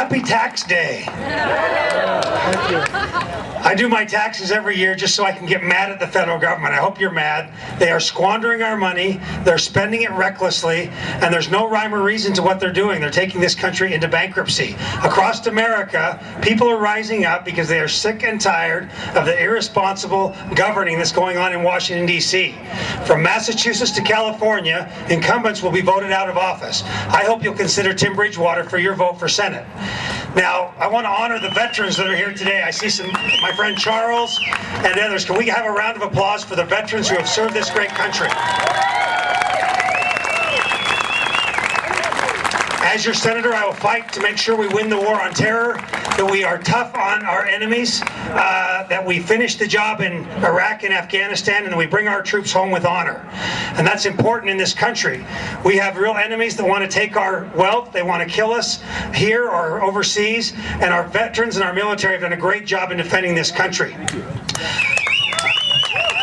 Happy Tax Day. I do my taxes every year just so I can get mad at the federal government. I hope you're mad. They are squandering our money, they're spending it recklessly, and there's no rhyme or reason to what they're doing. They're taking this country into bankruptcy. Across America, people are rising up because they are sick and tired of the irresponsible governing that's going on in Washington, D.C. From Massachusetts to California, incumbents will be voted out of office. I hope you'll consider Tim Bridgewater for your vote for Senate. Now, I want to honor the veterans that are here today. I see my friend Charles and others. Can we have a round of applause for the veterans who have served this great country? As your senator, I will fight to make sure we win the war on terror, that we are tough on our enemies, that we finish the job in Iraq and Afghanistan, and that we bring our troops home with honor. And that's important in this country. We have real enemies that want to take our wealth. They want to kill us here or overseas, and our veterans and our military have done a great job in defending this country.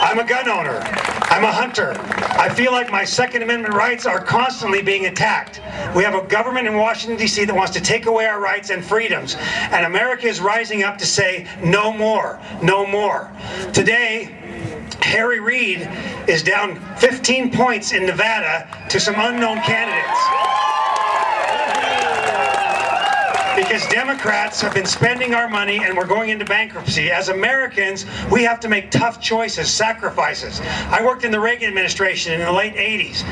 I'm a gun owner. I'm a hunter. I feel like my Second Amendment rights are constantly being attacked. We have a government in Washington, D.C. that wants to take away our rights and freedoms. And America is rising up to say, no more, no more. Today, Harry Reid is down 15 points in Nevada to some unknown candidates. Because Democrats have been spending our money and we're going into bankruptcy. As Americans, we have to make tough choices, sacrifices. I worked in the Reagan administration in the late 80s.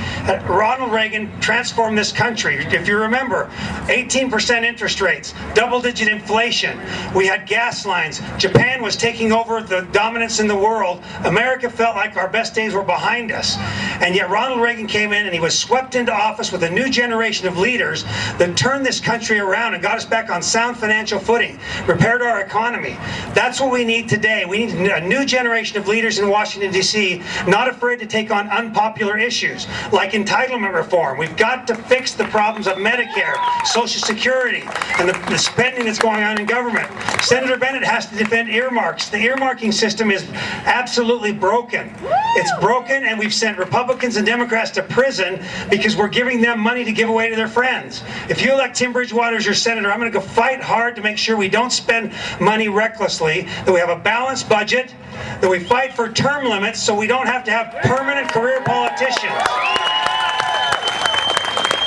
Ronald Reagan transformed this country. If you remember, 18% interest rates, double-digit inflation. We had gas lines. Japan was taking over the dominance in the world. America felt like our best days were behind us. And yet Ronald Reagan came in and he was swept into office with a new generation of leaders that turned this country around and got us back on sound financial footing, repaired our economy. That's what we need today. We need a new generation of leaders in Washington, D.C., not afraid to take on unpopular issues like entitlement reform. We've got to fix the problems of Medicare, Social Security, and the spending that's going on in government. Senator Bennett has to defend earmarks. The earmarking system is absolutely broken. It's broken, and we've sent Republicans and Democrats to prison because we're giving them money to give away to their friends. If you elect Tim Bridgewater as your senator, I'm going to go fight hard to make sure we don't spend money recklessly, that we have a balanced budget, that we fight for term limits so we don't have to have permanent career politicians.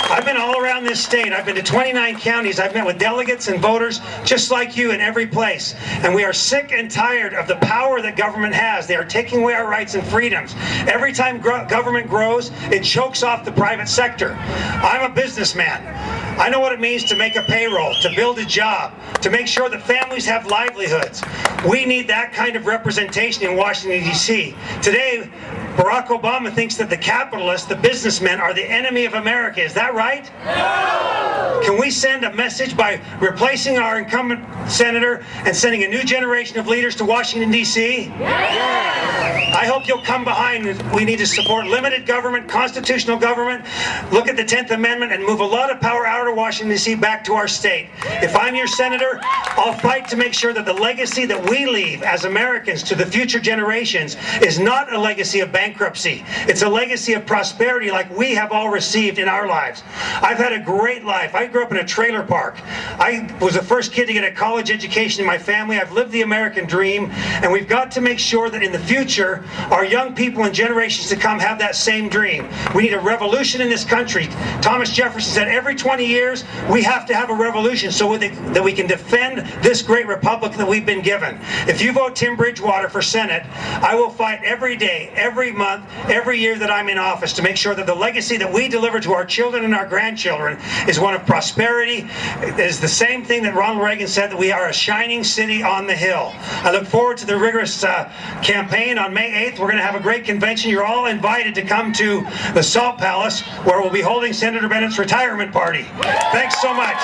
I've been all around this state. I've been to 29 counties. I've met with delegates and voters just like you in every place. And we are sick and tired of the power that government has. They are taking away our rights and freedoms. Every time government grows, it chokes off the private sector. I'm a businessman. I know what it means to make a payroll, to build a job, to make sure that families have livelihoods. We need that kind of representation in Washington, D.C. Today, Barack Obama thinks that the capitalists, the businessmen, are the enemy of America. Is that right? No! Can we send a message by replacing our incumbent senator and sending a new generation of leaders to Washington, D.C.? Yes! I hope you'll come behind. We need to support limited government, constitutional government, look at the 10th Amendment, and move a lot of power out of Washington, D.C. back to our state. If I'm your senator, I'll fight to make sure that the legacy that we leave as Americans to the future generations is not a legacy of bankruptcy. It's a legacy of prosperity like we have all received in our lives. I've had a great life. I grew up in a trailer park. I was the first kid to get a college education in my family. I've lived the American dream, and we've got to make sure that in the future, our young people and generations to come have that same dream. We need a revolution in this country. Thomas Jefferson said every 20 years, we have to have a revolution so that we can defend this great republic that we've been given. If you vote Tim Bridgewater for Senate, I will fight every day, every month, every year that I'm in office to make sure that the legacy that we deliver to our children and our grandchildren is one of prosperity. It is the same thing that Ronald Reagan said, that we are a shining city on the hill. I look forward to the rigorous campaign on May 8th. We're going to have a great convention. You're all invited to come to the Salt Palace, where we'll be holding Senator Bennett's retirement party. Thanks so much.